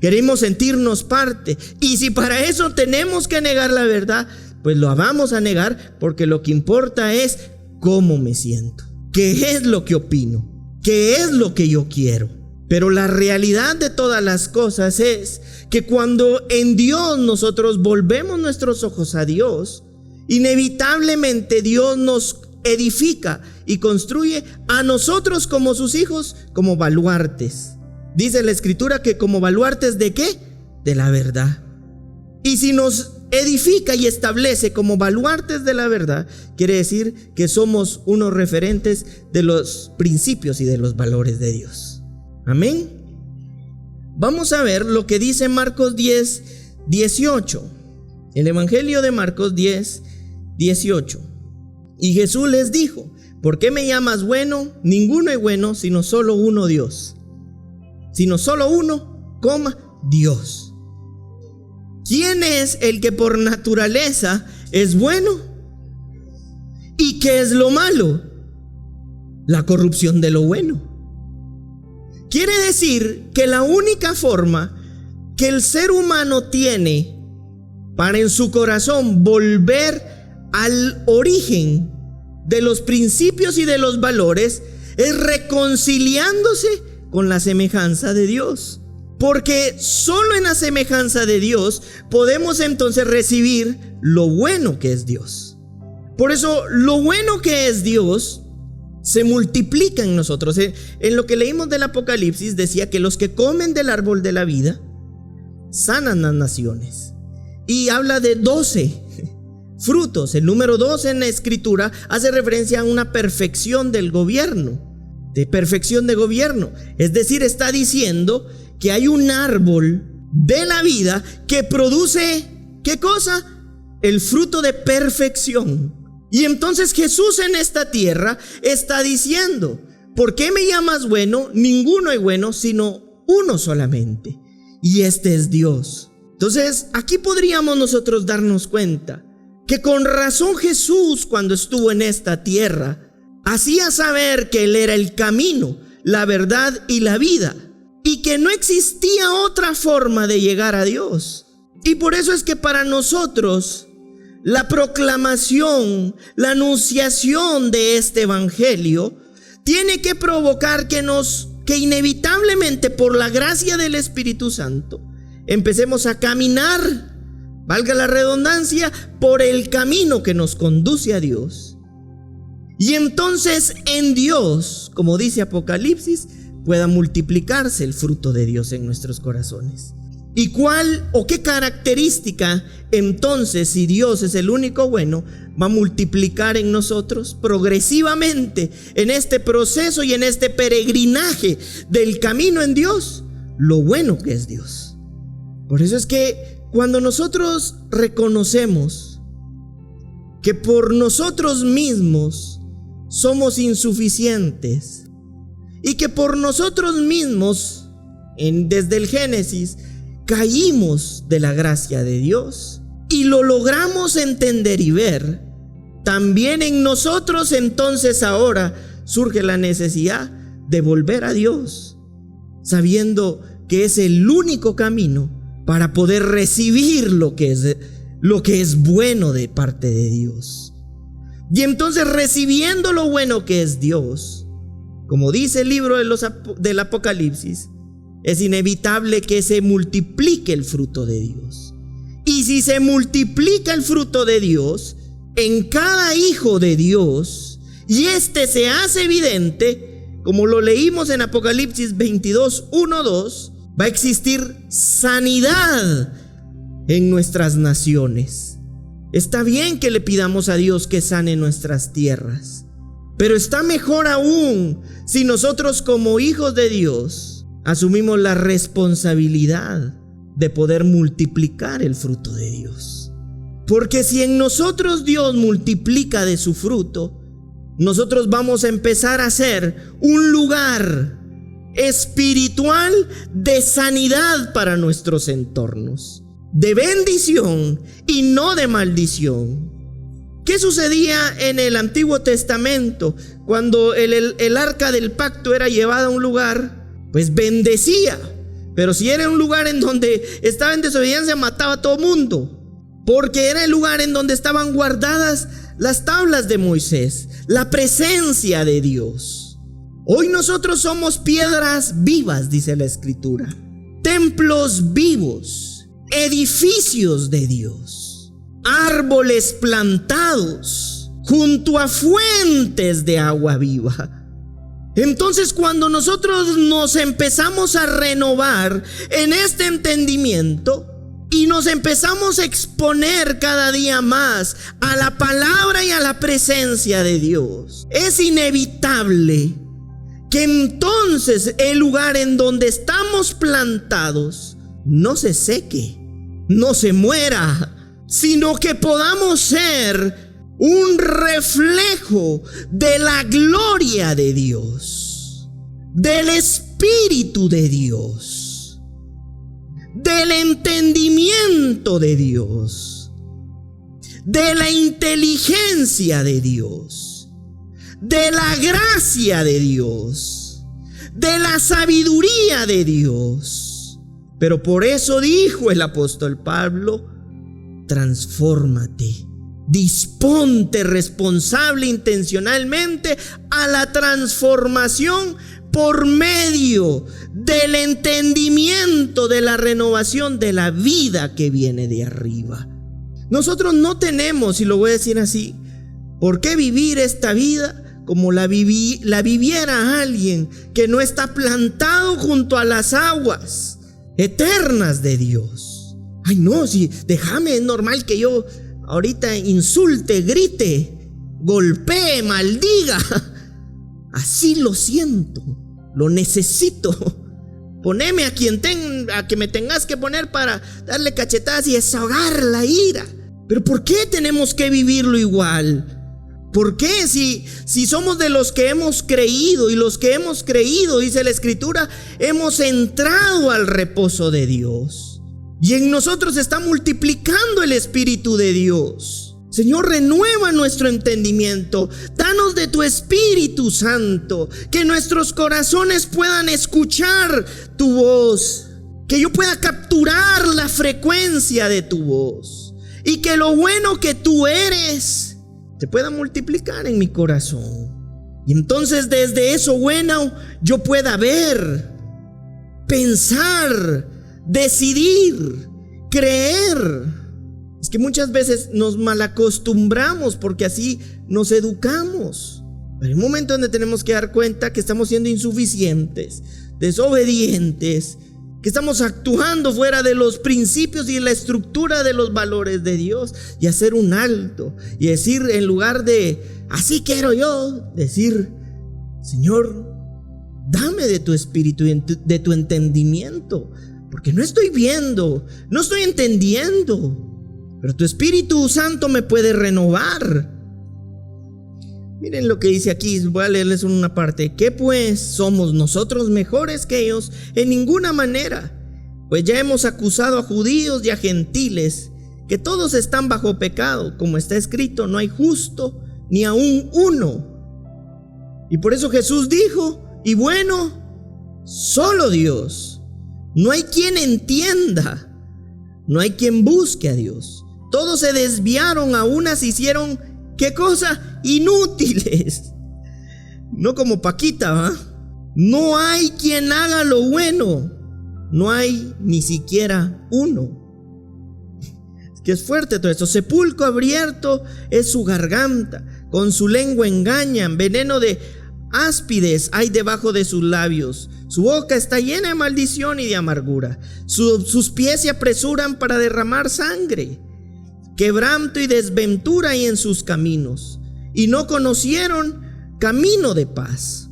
queremos sentirnos parte. Y si para eso tenemos que negar la verdad, pues lo vamos a negar, porque lo que importa es cómo me siento, qué es lo que opino, qué es lo que yo quiero. Pero la realidad de todas las cosas es que cuando en Dios nosotros volvemos nuestros ojos a Dios, inevitablemente Dios nos edifica y construye a nosotros como sus hijos, como baluartes. Dice la Escritura que como baluartes ¿de qué? De la verdad. Y si nos edifica y establece como baluartes de la verdad, quiere decir que somos unos referentes de los principios y de los valores de Dios. Amén. Vamos a ver lo que dice Marcos 10:18. El Evangelio de Marcos 10:18. Y Jesús les dijo: ¿por qué me llamas bueno? Ninguno es bueno, sino solo uno, Dios. Sino solo uno, Dios. ¿Quién es el que por naturaleza es bueno? ¿Y qué es lo malo? La corrupción de lo bueno. Quiere decir que la única forma que el ser humano tiene para en su corazón volver al origen de los principios y de los valores es reconciliándose con la semejanza de Dios. Porque solo en la semejanza de Dios podemos entonces recibir lo bueno que es Dios. Por eso lo bueno que es Dios se multiplica en nosotros. En lo que leímos del Apocalipsis decía que los que comen del árbol de la vida sanan las naciones. Y habla de 12 frutos. El número 12 en la Escritura hace referencia a una perfección del gobierno, de perfección de gobierno. Es decir, está diciendo que hay un árbol de la vida que produce, ¿qué cosa? El fruto de perfección. Y entonces Jesús en esta tierra está diciendo: ¿por qué me llamas bueno? Ninguno es bueno sino uno solamente, y este es Dios. Entonces aquí podríamos nosotros darnos cuenta que con razón Jesús, cuando estuvo en esta tierra, hacía saber que Él era el camino, la verdad y la vida, y que no existía otra forma de llegar a Dios. Y por eso es que para nosotros la proclamación, la anunciación de este evangelio tiene que provocar que inevitablemente, por la gracia del Espíritu Santo, empecemos a caminar, valga la redundancia, por el camino que nos conduce a Dios. Y entonces en Dios, como dice Apocalipsis, pueda multiplicarse el fruto de Dios en nuestros corazones. ¿Y cuál o qué característica entonces, si Dios es el único bueno, va a multiplicar en nosotros progresivamente en este proceso y en este peregrinaje del camino en Dios? Lo bueno que es Dios. Por eso es que cuando nosotros reconocemos que por nosotros mismos somos insuficientes y que por nosotros mismos, desde el Génesis, caímos de la gracia de Dios y lo logramos entender y ver, también en nosotros entonces ahora surge la necesidad de volver a Dios, sabiendo que es el único camino para poder recibir lo que es bueno de parte de Dios. Y entonces, recibiendo lo bueno que es Dios, como dice el libro del Apocalipsis, es inevitable que se multiplique el fruto de Dios. Y si se multiplica el fruto de Dios en cada hijo de Dios, y este se hace evidente, como lo leímos en Apocalipsis 22, 1, 2, va a existir sanidad en nuestras naciones. Está bien que le pidamos a Dios que sane nuestras tierras, pero está mejor aún si nosotros, como hijos de Dios, asumimos la responsabilidad de poder multiplicar el fruto de Dios. Porque si en nosotros Dios multiplica de su fruto, nosotros vamos a empezar a ser un lugar espiritual de sanidad para nuestros entornos, de bendición y no de maldición. ¿Qué sucedía en el Antiguo Testamento cuando el arca del pacto era llevada a un lugar? Pues bendecía, pero si era un lugar en donde estaba en desobediencia, mataba a todo mundo, porque era el lugar en donde estaban guardadas las tablas de Moisés, la presencia de Dios. Hoy nosotros somos piedras vivas, dice la Escritura, templos vivos, edificios de Dios, árboles plantados junto a fuentes de agua viva. Entonces, cuando nosotros nos empezamos a renovar en este entendimiento y nos empezamos a exponer cada día más a la palabra y a la presencia de Dios, es inevitable que entonces el lugar en donde estamos plantados no se seque, no se muera, sino que podamos ser un reflejo de la gloria de Dios, del Espíritu de Dios, del entendimiento de Dios, de la inteligencia de Dios, de la gracia de Dios, de la sabiduría de Dios. Pero por eso dijo el apóstol Pablo: transfórmate. Disponte responsable intencionalmente a la transformación por medio del entendimiento de la renovación de la vida que viene de arriba. Nosotros no tenemos, y lo voy a decir así, por qué vivir esta vida como la viviera alguien que no está plantado junto a las aguas eternas de Dios. Ay, no, si déjame, es normal que yo ahorita insulte, grite, golpee, maldiga. Así lo siento, lo necesito. Poneme a que me tengas que poner para darle cachetadas y desahogar la ira. Pero ¿por qué tenemos que vivirlo igual? ¿Por qué? Si somos de los que hemos creído, y los que hemos creído, dice la Escritura, hemos entrado al reposo de Dios. Y en nosotros está multiplicando el Espíritu de Dios. Señor, renueva nuestro entendimiento. Danos de tu Espíritu Santo, que nuestros corazones puedan escuchar tu voz, que yo pueda capturar la frecuencia de tu voz, y que lo bueno que tú eres se pueda multiplicar en mi corazón. Y entonces desde eso bueno yo pueda ver, pensar, decidir, creer. Es que muchas veces nos malacostumbramos porque así nos educamos. Pero hay un momento donde tenemos que dar cuenta que estamos siendo insuficientes, desobedientes, que estamos actuando fuera de los principios y la estructura de los valores de Dios, y hacer un alto y decir, en lugar de así quiero yo, decir: Señor, dame de tu espíritu y de tu entendimiento, porque no estoy viendo, no estoy entendiendo, pero tu Espíritu Santo me puede renovar. Miren lo que dice aquí, voy a leerles una parte. ¿Qué pues? ¿Somos nosotros mejores que ellos? En ninguna manera, pues ya hemos acusado a judíos y a gentiles, que todos están bajo pecado, como está escrito: no hay justo ni aún uno. Y por eso Jesús dijo: y bueno, solo Dios. No hay quien entienda, no hay quien busque a Dios. Todos se desviaron, a unas hicieron, ¿qué cosa? Inútiles. No como Paquita, ¿va? No hay quien haga lo bueno, no hay ni siquiera uno. Es que es fuerte todo esto. Sepulcro abierto es su garganta, con su lengua engañan, veneno de áspides hay debajo de sus labios. Su boca está llena de maldición y de amargura. Sus pies se apresuran para derramar sangre. Quebranto y desventura hay en sus caminos, y no conocieron camino de paz.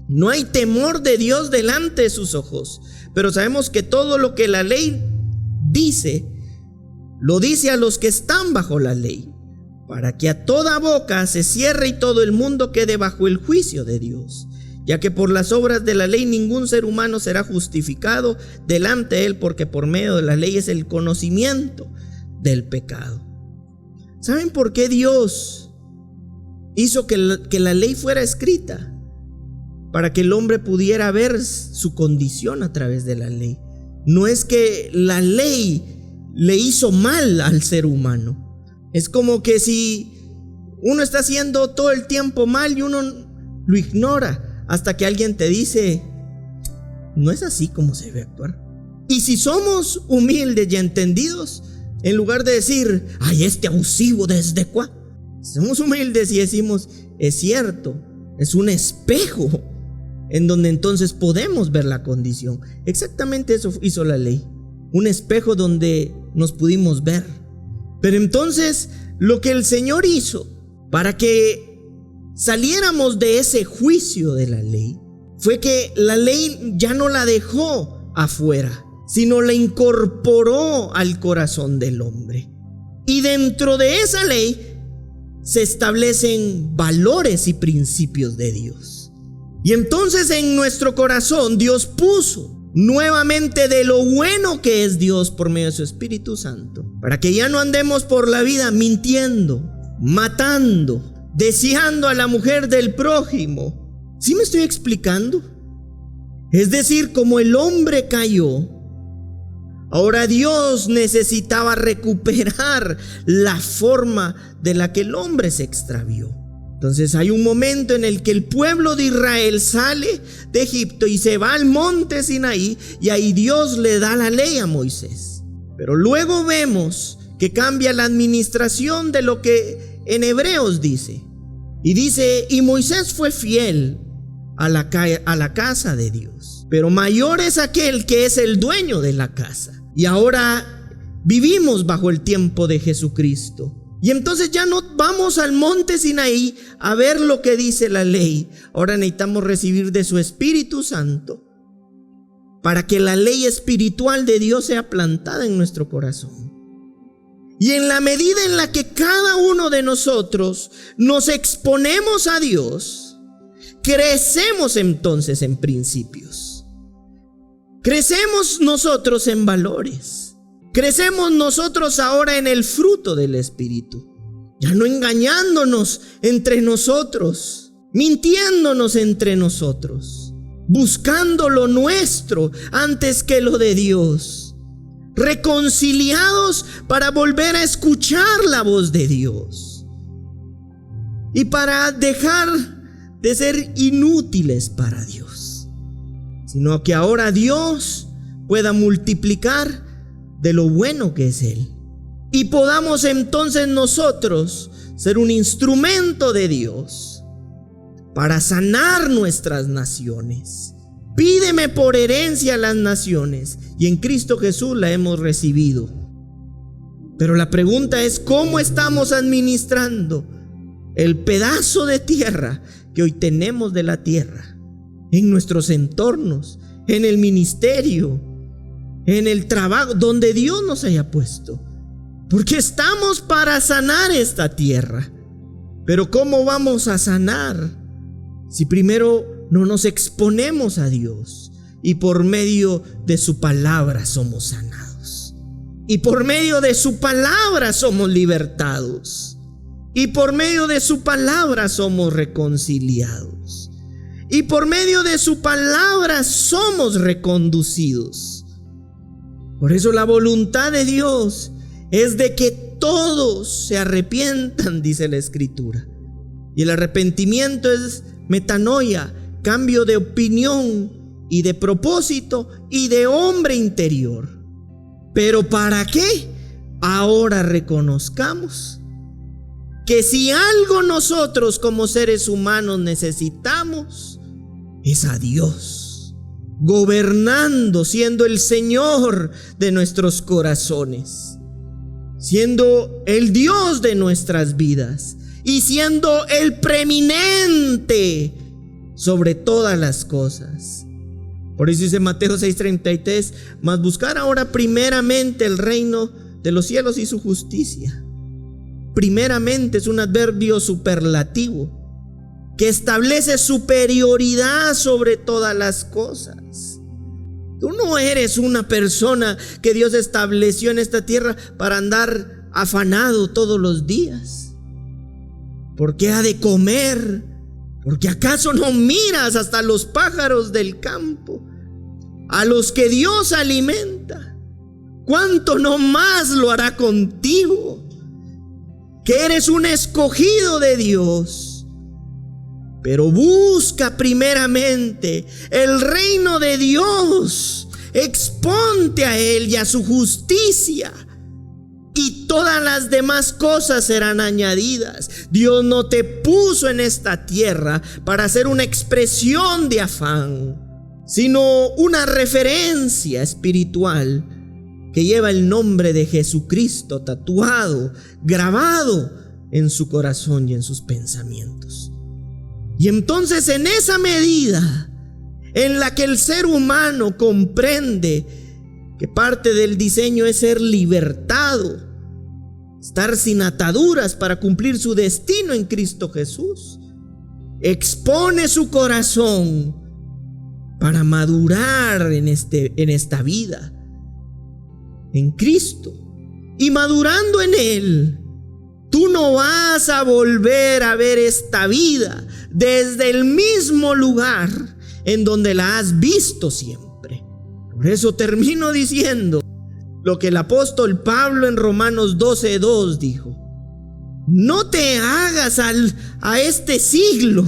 No hay temor de Dios delante de sus ojos, pero sabemos que todo lo que la ley dice, lo dice a los que están bajo la ley, para que a toda boca se cierre y todo el mundo quede bajo el juicio de Dios, ya que por las obras de la ley ningún ser humano será justificado delante de él, porque por medio de la ley es el conocimiento del pecado. ¿Saben por qué Dios hizo que la ley fuera escrita? Para que el hombre pudiera ver su condición a través de la ley. No es que la ley le hizo mal al ser humano. Es como que si uno está haciendo todo el tiempo mal y uno lo ignora hasta que alguien te dice: no es así como se debe actuar. Y si somos humildes y entendidos, en lugar de decir: ay, este abusivo, ¿desde cuándo? Somos humildes y decimos: es cierto, es un espejo en donde entonces podemos ver la condición. Exactamente eso hizo la ley, un espejo donde nos pudimos ver. Pero entonces lo que el Señor hizo para que saliéramos de ese juicio de la ley fue que la ley ya no la dejó afuera, sino la incorporó al corazón del hombre. Y dentro de esa ley se establecen valores y principios de Dios. Y entonces en nuestro corazón Dios puso nuevamente de lo bueno que es Dios por medio de su Espíritu Santo, para que ya no andemos por la vida mintiendo, matando, deseando a la mujer del prójimo. ¿Sí me estoy explicando? Es decir, como el hombre cayó, ahora Dios necesitaba recuperar la forma de la que el hombre se extravió. Entonces hay un momento en el que el pueblo de Israel sale de Egipto y se va al monte Sinaí, y ahí Dios le da la ley a Moisés. Pero luego vemos que cambia la administración de lo que en Hebreos dice. Y dice: y Moisés fue fiel a la casa de Dios, pero mayor es aquel que es el dueño de la casa. Y ahora vivimos bajo el tiempo de Jesucristo. Y entonces ya no vamos al monte Sinaí a ver lo que dice la ley. Ahora necesitamos recibir de su Espíritu Santo para que la ley espiritual de Dios sea plantada en nuestro corazón. Y en la medida en la que cada uno de nosotros nos exponemos a Dios, crecemos entonces en principios. Crecemos nosotros en valores. Crecemos nosotros ahora en el fruto del Espíritu. Ya no engañándonos entre nosotros, mintiéndonos entre nosotros, buscando lo nuestro antes que lo de Dios. Reconciliados para volver a escuchar la voz de Dios y para dejar de ser inútiles para Dios, sino que ahora Dios pueda multiplicar de lo bueno que es Él y podamos entonces nosotros ser un instrumento de Dios para sanar nuestras naciones. Pídeme por herencia las naciones, y en Cristo Jesús la hemos recibido. Pero la pregunta es, ¿cómo estamos administrando el pedazo de tierra que hoy tenemos de la tierra? En nuestros entornos, en el ministerio, en el trabajo, donde Dios nos haya puesto. Porque estamos para sanar esta tierra. Pero ¿cómo vamos a sanar si primero no nos exponemos a Dios y por medio de su palabra somos sanados? Y por medio de su palabra somos libertados. Y por medio de su palabra somos reconciliados. Y por medio de su palabra somos reconducidos. Por eso la voluntad de Dios es de que todos se arrepientan, dice la Escritura. Y el arrepentimiento es metanoia, cambio de opinión y de propósito y de hombre interior. ¿Pero para qué? Ahora reconozcamos que si algo nosotros como seres humanos necesitamos, es a Dios, gobernando, siendo el Señor de nuestros corazones, siendo el Dios de nuestras vidas y siendo el preeminente sobre todas las cosas. Por eso dice Mateo 6:33, mas buscar ahora primeramente el reino de los cielos y su justicia. Primeramente es un adverbio superlativo que establece superioridad sobre todas las cosas. Tú no eres una persona que Dios estableció en esta tierra para andar afanado todos los días. ¿Por qué ha de comer? ¿Porque acaso no miras hasta los pájaros del campo, a los que Dios alimenta? ¿Cuánto no más lo hará contigo? Que eres un escogido de Dios. Pero busca primeramente el reino de Dios. Exponte a Él y a su justicia, y todas las demás cosas serán añadidas. Dios no te puso en esta tierra para hacer una expresión de afán, sino una referencia espiritual que lleva el nombre de Jesucristo tatuado, grabado en su corazón y en sus pensamientos. Y entonces, en esa medida en la que el ser humano comprende que parte del diseño es ser libertado, estar sin ataduras para cumplir su destino en Cristo Jesús, expone su corazón para madurar en esta vida, en Cristo. Y madurando en Él, tú no vas a volver a ver esta vida desde el mismo lugar en donde la has visto siempre. Por eso termino diciendo lo que el apóstol Pablo en Romanos 12:2 dijo: no te hagas a este siglo,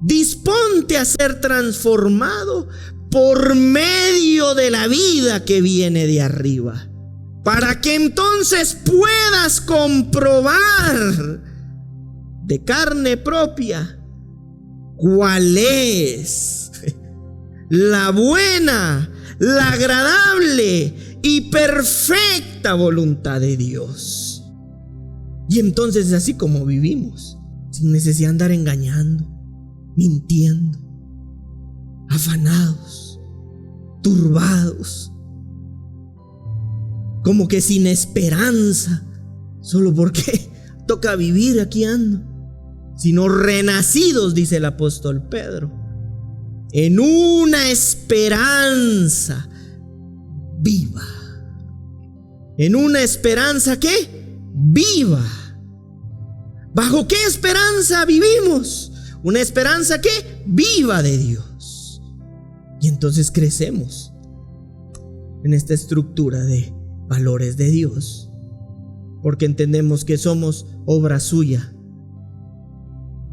disponte a ser transformado por medio de la vida que viene de arriba, para que entonces puedas comprobar de carne propia cuál es la buena, la agradable y perfecta voluntad de Dios. Y entonces es así como vivimos, sin necesidad de andar engañando, mintiendo, afanados, turbados. como que sin esperanza, solo porque toca vivir, aquí ando, sino renacidos, dice el apóstol Pedro, en una esperanza viva. En una esperanza ¿qué? Viva. ¿Bajo qué esperanza vivimos? Una esperanza ¿qué? Viva de Dios. Y entonces crecemos en esta estructura de valores de Dios, porque entendemos que somos obra suya,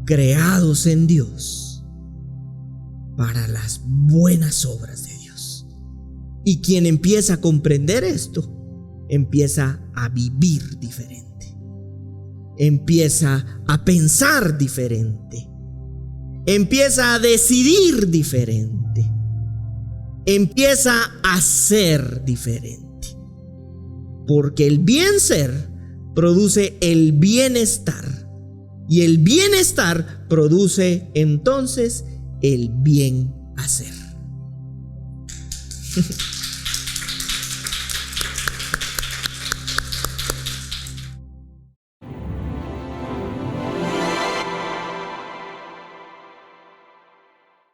creados en Dios para las buenas obras de Dios. Y quien empieza a comprender esto, empieza a vivir diferente, empieza a pensar diferente, empieza a decidir diferente, empieza a ser diferente. Porque el bien ser produce el bienestar, y el bienestar produce entonces el bien hacer.